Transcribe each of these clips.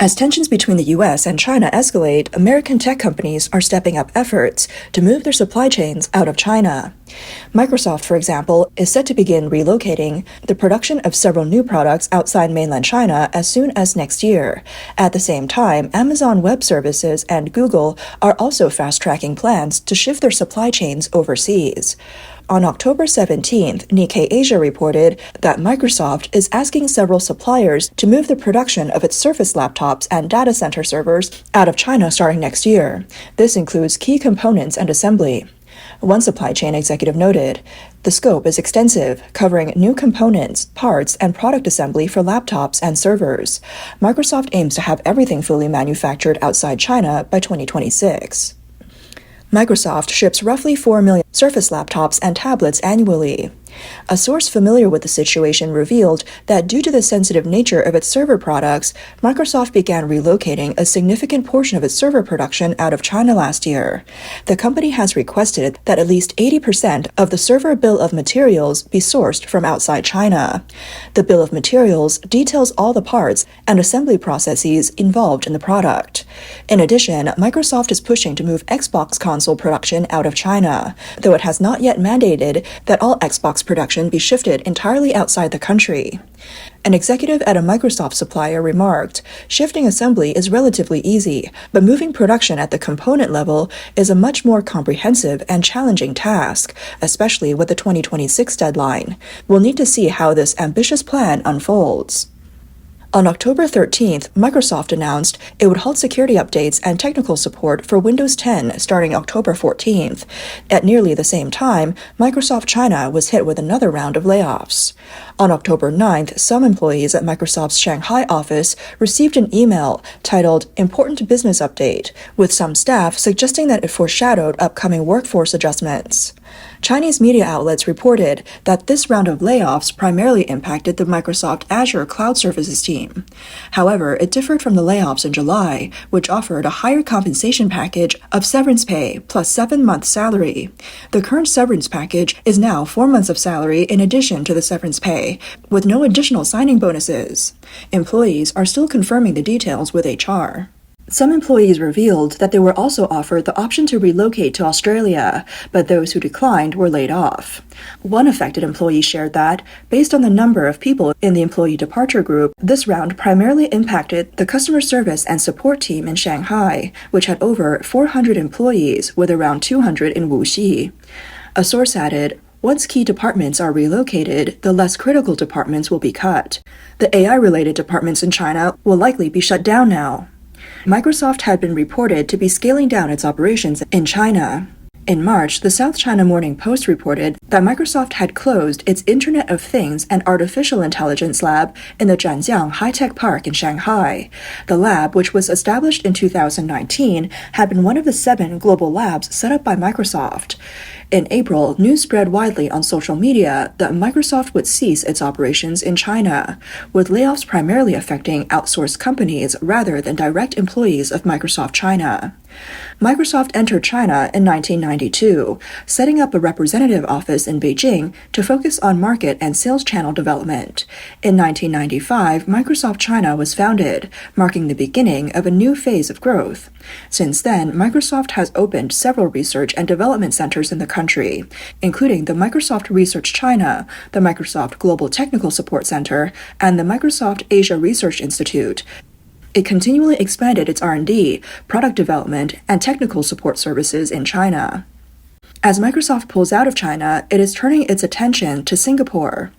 As tensions between the US and China escalate, American tech companies are stepping up efforts to move their supply chains out of China. Microsoft, for example, is set to begin relocating the production of several new products outside mainland China as soon as next year. At the same time, Amazon Web Services and Google are also fast-tracking plans to shift their supply chains overseas. On October 17th, Nikkei Asia reported that Microsoft is asking several suppliers to move the production of its Surface laptops and data center servers out of China starting next year. This includes key components and assembly. One supply chain executive noted, "The scope is extensive, covering new components, parts, and product assembly for laptops and servers. Microsoft aims to have everything fully manufactured outside China by 2026. Microsoft ships roughly 4 million Surface laptops and tablets annually. A source familiar with the situation revealed that due to the sensitive nature of its server products, Microsoft began relocating a significant portion of its server production out of China last year. The company has requested that at least 80% of the server bill of materials be sourced from outside China. The bill of materials details all the parts and assembly processes involved in the product. In addition, Microsoft is pushing to move Xbox console production out of China, though it has not yet mandated that all Xbox production be shifted entirely outside the country. An executive at a Microsoft supplier remarked, "Shifting assembly is relatively easy, but moving production at the component level is a much more comprehensive and challenging task, especially with the 2026 deadline. We'll need to see how this ambitious plan unfolds." On October 13th, Microsoft announced it would halt security updates and technical support for Windows 10 starting October 14th. At nearly the same time, Microsoft China was hit with another round of layoffs. On October 9th, some employees at Microsoft's Shanghai office received an email titled "Important Business Update," with some staff suggesting that it foreshadowed upcoming workforce adjustments. Chinese media outlets reported that this round of layoffs primarily impacted the Microsoft Azure Cloud Services team. However, it differed from the layoffs in July, which offered a higher compensation package of severance pay plus 7 months' salary. The current severance package is now 4 months of salary in addition to the severance pay, with no additional signing bonuses. Employees are still confirming the details with HR. Some employees revealed that they were also offered the option to relocate to Australia, but those who declined were laid off. One affected employee shared that, based on the number of people in the employee departure group, this round primarily impacted the customer service and support team in Shanghai, which had over 400 employees, with around 200 in Wuxi. A source added, "Once key departments are relocated, the less critical departments will be cut. The AI-related departments in China will likely be shut down now." Microsoft had been reported to be scaling down its operations in China. In March, the South China Morning Post reported that Microsoft had closed its Internet of Things and Artificial Intelligence lab in the Zhanjiang High-Tech Park in Shanghai. The lab, which was established in 2019, had been one of the 7 global labs set up by Microsoft. In April, news spread widely on social media that Microsoft would cease its operations in China, with layoffs primarily affecting outsourced companies rather than direct employees of Microsoft China. Microsoft entered China in 1992, setting up a representative office in Beijing to focus on market and sales channel development. In 1995, Microsoft China was founded, marking the beginning of a new phase of growth. Since then, Microsoft has opened several research and development centers in the country, including the Microsoft Research China, the Microsoft Global Technical Support Center, and the Microsoft Asia Research Institute. It continually expanded its R&D, product development, and technical support services in China. As Microsoft pulls out of China, it is turning its attention to Singapore.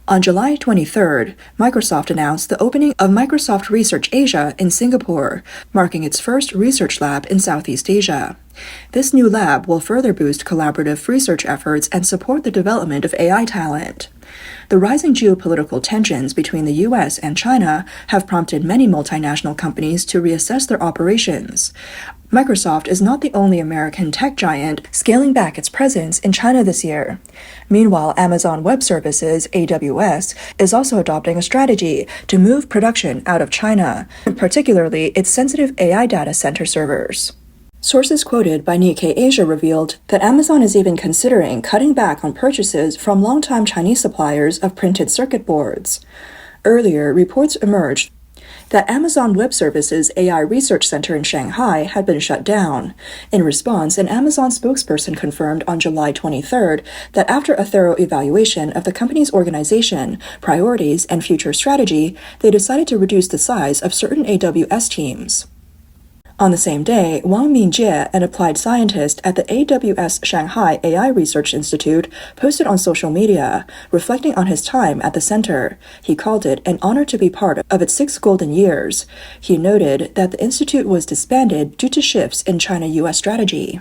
On July 23rd, Microsoft announced the opening of Microsoft Research Asia in Singapore, marking its first research lab in Southeast Asia. This new lab will further boost collaborative research efforts and support the development of AI talent. The rising geopolitical tensions between the US and China have prompted many multinational companies to reassess their operations. Microsoft is not the only American tech giant scaling back its presence in China this year. Meanwhile, Amazon Web Services, AWS, is also adopting a strategy to move production out of China, particularly its sensitive AI data center servers. Sources quoted by Nikkei Asia revealed that Amazon is even considering cutting back on purchases from longtime Chinese suppliers of printed circuit boards. Earlier, reports emerged that Amazon Web Services' AI Research Center in Shanghai had been shut down. In response, an Amazon spokesperson confirmed on July 23rd that after a thorough evaluation of the company's organization, priorities, and future strategy, they decided to reduce the size of certain AWS teams. On the same day, Wang Mingjie, an applied scientist at the AWS Shanghai AI Research Institute, posted on social media, reflecting on his time at the center. He called it an honor to be part of its 6 golden years. He noted that the institute was disbanded due to shifts in China-US strategy.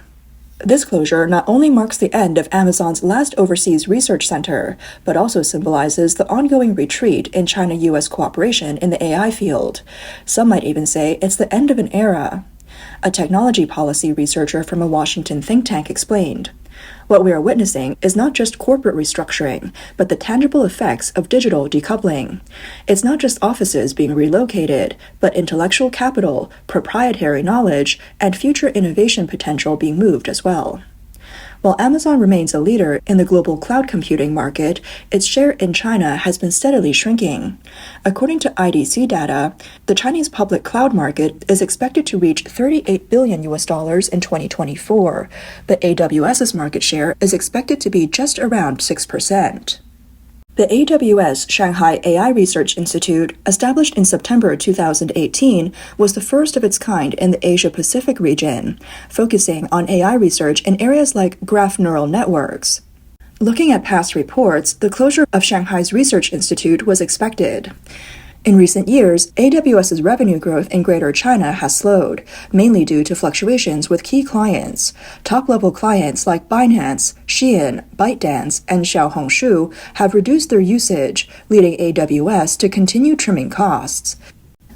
This closure not only marks the end of Amazon's last overseas research center, but also symbolizes the ongoing retreat in China-US cooperation in the AI field. Some might even say it's the end of an era. A technology policy researcher from a Washington think tank explained, "What we are witnessing is not just corporate restructuring, but the tangible effects of digital decoupling. It's not just offices being relocated, but intellectual capital, proprietary knowledge, and future innovation potential being moved as well." While Amazon remains a leader in the global cloud computing market, its share in China has been steadily shrinking. According to IDC data, the Chinese public cloud market is expected to reach $38 billion in 2024, but AWS's market share is expected to be just around 6%. The AWS Shanghai AI Research Institute, established in September 2018, was the first of its kind in the Asia-Pacific region, focusing on AI research in areas like graph neural networks. Looking at past reports, the closure of Shanghai's Research Institute was expected. In recent years, AWS's revenue growth in Greater China has slowed, mainly due to fluctuations with key clients. Top-level clients like Binance, Shein, ByteDance, and Xiaohongshu have reduced their usage, leading AWS to continue trimming costs.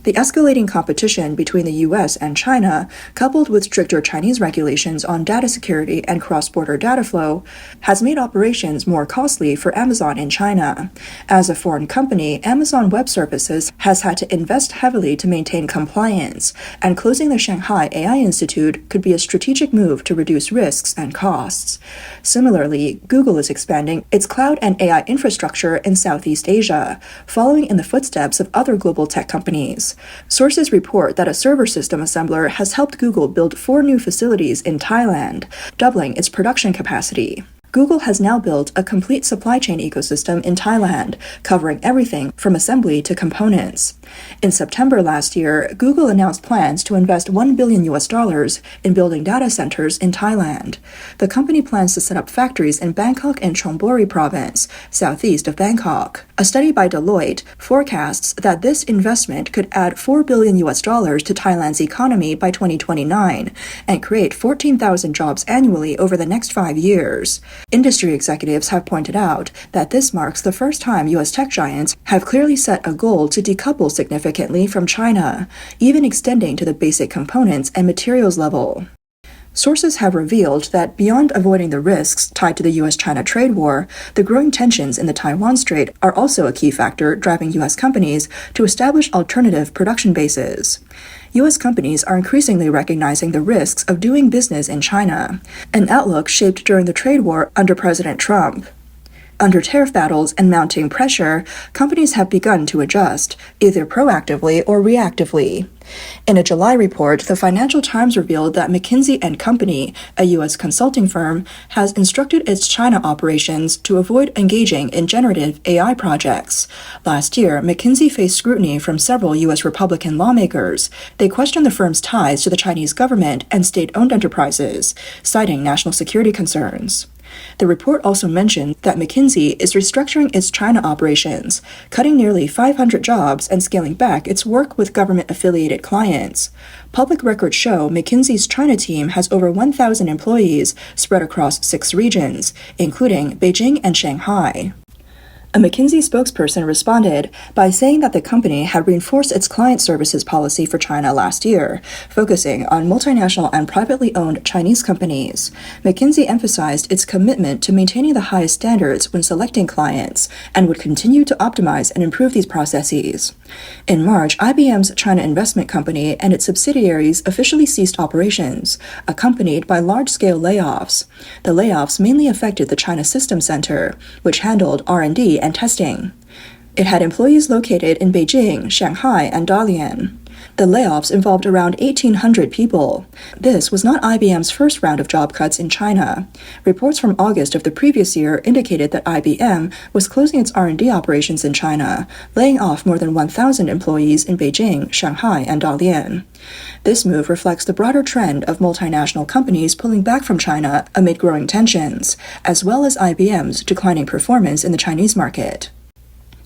The escalating competition between the US and China, coupled with stricter Chinese regulations on data security and cross-border data flow, has made operations more costly for Amazon in China. As a foreign company, Amazon Web Services has had to invest heavily to maintain compliance, and closing the Shanghai AI Institute could be a strategic move to reduce risks and costs. Similarly, Google is expanding its cloud and AI infrastructure in Southeast Asia, following in the footsteps of other global tech companies. Sources report that a server system assembler has helped Google build 4 new facilities in Thailand, doubling its production capacity. Google has now built a complete supply chain ecosystem in Thailand, covering everything from assembly to components. In September last year, Google announced plans to invest $1 billion in building data centers in Thailand. The company plans to set up factories in Bangkok and Chonburi province, southeast of Bangkok. A study by Deloitte forecasts that this investment could add $4 billion to Thailand's economy by 2029 and create 14,000 jobs annually over the next 5 years. Industry executives have pointed out that this marks the first time U.S. tech giants have clearly set a goal to decouple significantly from China, even extending to the basic components and materials level. Sources have revealed that beyond avoiding the risks tied to the U.S.-China trade war, the growing tensions in the Taiwan Strait are also a key factor driving U.S. companies to establish alternative production bases. U.S. companies are increasingly recognizing the risks of doing business in China, an outlook shaped during the trade war under President Trump. Under tariff battles and mounting pressure, companies have begun to adjust, either proactively or reactively. In a July report, the Financial Times revealed that McKinsey & Company, a U.S. consulting firm, has instructed its China operations to avoid engaging in generative AI projects. Last year, McKinsey faced scrutiny from several U.S. Republican lawmakers. They questioned the firm's ties to the Chinese government and state-owned enterprises, citing national security concerns. The report also mentioned that McKinsey is restructuring its China operations, cutting nearly 500 jobs and scaling back its work with government-affiliated clients. Public records show McKinsey's China team has over 1,000 employees spread across 6 regions, including Beijing and Shanghai. A McKinsey spokesperson responded by saying that the company had reinforced its client services policy for China last year, focusing on multinational and privately owned Chinese companies. McKinsey emphasized its commitment to maintaining the highest standards when selecting clients and would continue to optimize and improve these processes. In March, IBM's China Investment Company and its subsidiaries officially ceased operations, accompanied by large-scale layoffs. The layoffs mainly affected the China Systems Center, which handled R&D and testing. It had employees located in Beijing, Shanghai, and Dalian. The layoffs involved around 1,800 people. This was not IBM's first round of job cuts in China. Reports from August of the previous year indicated that IBM was closing its R&D operations in China, laying off more than 1,000 employees in Beijing, Shanghai, and Dalian. This move reflects the broader trend of multinational companies pulling back from China amid growing tensions, as well as IBM's declining performance in the Chinese market.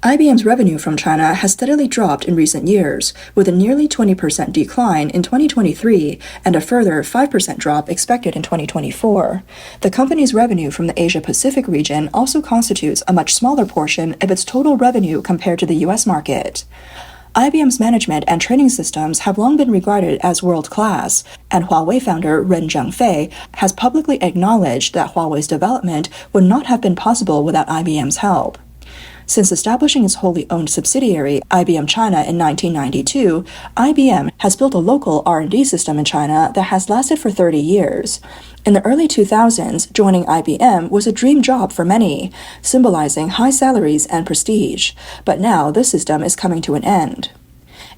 IBM's revenue from China has steadily dropped in recent years, with a nearly 20% decline in 2023 and a further 5% drop expected in 2024. The company's revenue from the Asia-Pacific region also constitutes a much smaller portion of its total revenue compared to the U.S. market. IBM's management and training systems have long been regarded as world-class, and Huawei founder Ren Zhengfei has publicly acknowledged that Huawei's development would not have been possible without IBM's help. Since establishing its wholly owned subsidiary, IBM China, in 1992, IBM has built a local R&D system in China that has lasted for 30 years. In the early 2000s, joining IBM was a dream job for many, symbolizing high salaries and prestige. But now this system is coming to an end.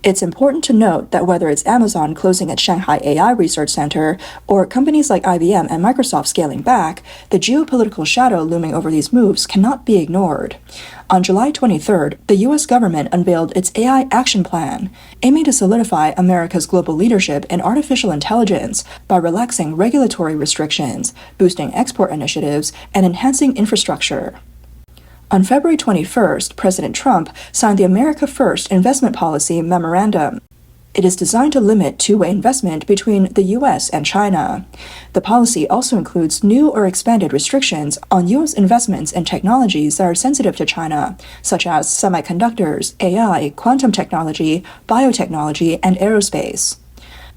It's important to note that whether it's Amazon closing its Shanghai AI Research Center or companies like IBM and Microsoft scaling back, the geopolitical shadow looming over these moves cannot be ignored. On July 23rd, the U.S. government unveiled its AI Action Plan, aiming to solidify America's global leadership in artificial intelligence by relaxing regulatory restrictions, boosting export initiatives, and enhancing infrastructure. On February 21st, President Trump signed the America First Investment Policy Memorandum. It is designed to limit two-way investment between the U.S. and China. The policy also includes new or expanded restrictions on U.S. investments in technologies that are sensitive to China, such as semiconductors, AI, quantum technology, biotechnology, and aerospace.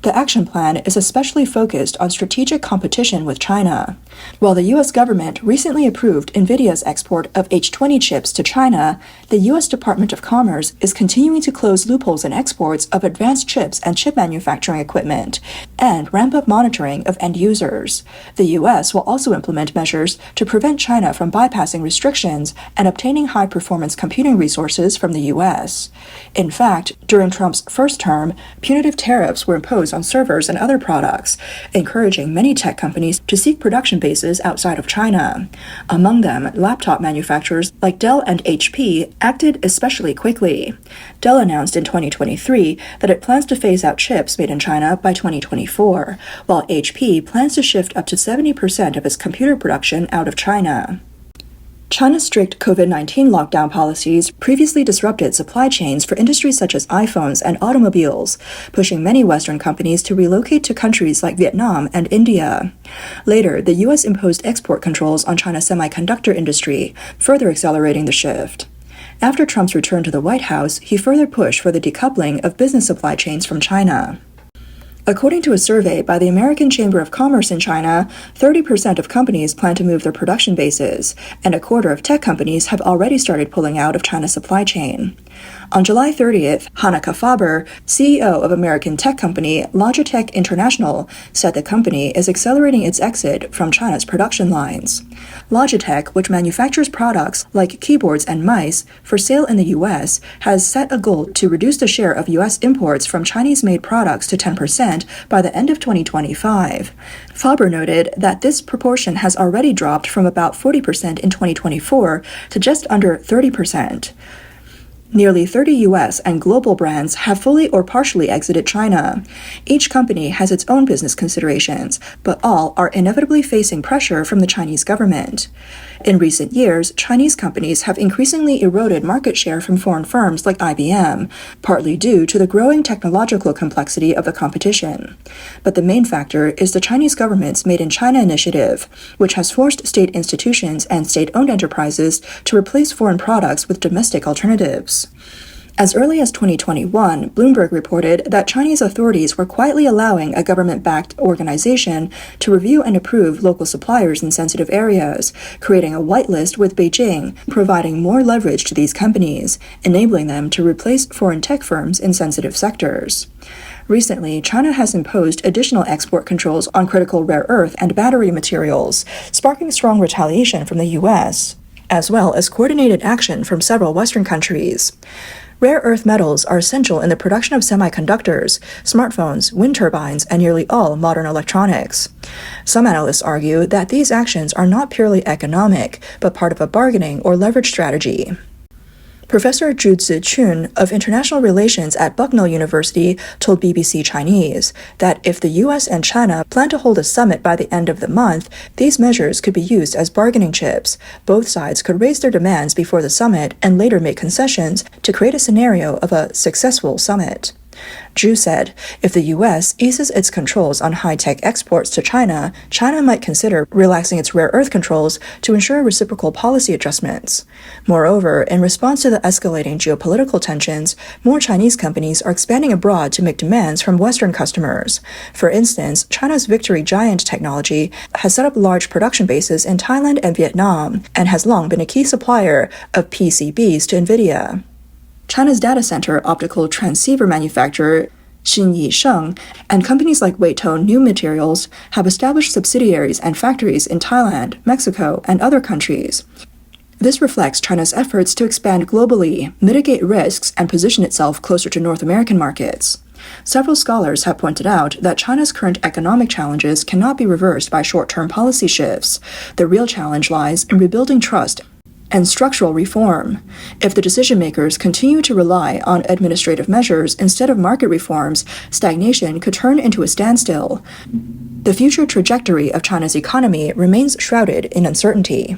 The action plan is especially focused on strategic competition with China. While the U.S. government recently approved NVIDIA's export of H20 chips to China, the U.S. Department of Commerce is continuing to close loopholes in exports of advanced chips and chip manufacturing equipment, and ramp up monitoring of end users. The U.S. will also implement measures to prevent China from bypassing restrictions and obtaining high-performance computing resources from the U.S. In fact, during Trump's first term, punitive tariffs were imposed on servers and other products, encouraging many tech companies to seek production bases outside of China. Among them, laptop manufacturers like Dell and HP acted especially quickly. Dell announced in 2023 that it plans to phase out chips made in China by 2024, while HP plans to shift up to 70% of its computer production out of China. China's strict COVID-19 lockdown policies previously disrupted supply chains for industries such as iPhones and automobiles, pushing many Western companies to relocate to countries like Vietnam and India. Later, the U.S. imposed export controls on China's semiconductor industry, further accelerating the shift. After Trump's return to the White House, he further pushed for the decoupling of business supply chains from China. According to a survey by the American Chamber of Commerce in China, 30% of companies plan to move their production bases, and a quarter of tech companies have already started pulling out of China's supply chain. On July 30th, Hanneke Faber, CEO of American tech company Logitech International, said the company is accelerating its exit from China's production lines. Logitech, which manufactures products like keyboards and mice for sale in the U.S., has set a goal to reduce the share of U.S. imports from Chinese-made products to 10% by the end of 2025. Faber noted that this proportion has already dropped from about 40% in 2024 to just under 30%. Nearly 30 U.S. and global brands have fully or partially exited China. Each company has its own business considerations, but all are inevitably facing pressure from the Chinese government. In recent years, Chinese companies have increasingly eroded market share from foreign firms like IBM, partly due to the growing technological complexity of the competition. But the main factor is the Chinese government's Made in China initiative, which has forced state institutions and state-owned enterprises to replace foreign products with domestic alternatives. As early as 2021, Bloomberg reported that Chinese authorities were quietly allowing a government-backed organization to review and approve local suppliers in sensitive areas, creating a whitelist with Beijing, providing more leverage to these companies, enabling them to replace foreign tech firms in sensitive sectors. Recently, China has imposed additional export controls on critical rare earth and battery materials, sparking strong retaliation from the U.S. as well as coordinated action from several Western countries. Rare earth metals are essential in the production of semiconductors, smartphones, wind turbines, and nearly all modern electronics. Some analysts argue that these actions are not purely economic, but part of a bargaining or leverage strategy. Professor Zhu Zichun of International Relations at Bucknell University told BBC Chinese that if the US and China plan to hold a summit by the end of the month, these measures could be used as bargaining chips. Both sides could raise their demands before the summit and later make concessions to create a scenario of a successful summit. Zhu said, if the U.S. eases its controls on high-tech exports to China, China might consider relaxing its rare earth controls to ensure reciprocal policy adjustments. Moreover, in response to the escalating geopolitical tensions, more Chinese companies are expanding abroad to make demands from Western customers. For instance, China's Victory Giant technology has set up large production bases in Thailand and Vietnam, and has long been a key supplier of PCBs to NVIDIA. China's data center optical transceiver manufacturer Xinyi Sheng and companies like Weito New Materials have established subsidiaries and factories in Thailand, Mexico, and other countries. This reflects China's efforts to expand globally, mitigate risks, and position itself closer to North American markets. Several scholars have pointed out that China's current economic challenges cannot be reversed by short-term policy shifts. The real challenge lies in rebuilding trust and structural reform. If the decision-makers continue to rely on administrative measures instead of market reforms, stagnation could turn into a standstill. The future trajectory of China's economy remains shrouded in uncertainty.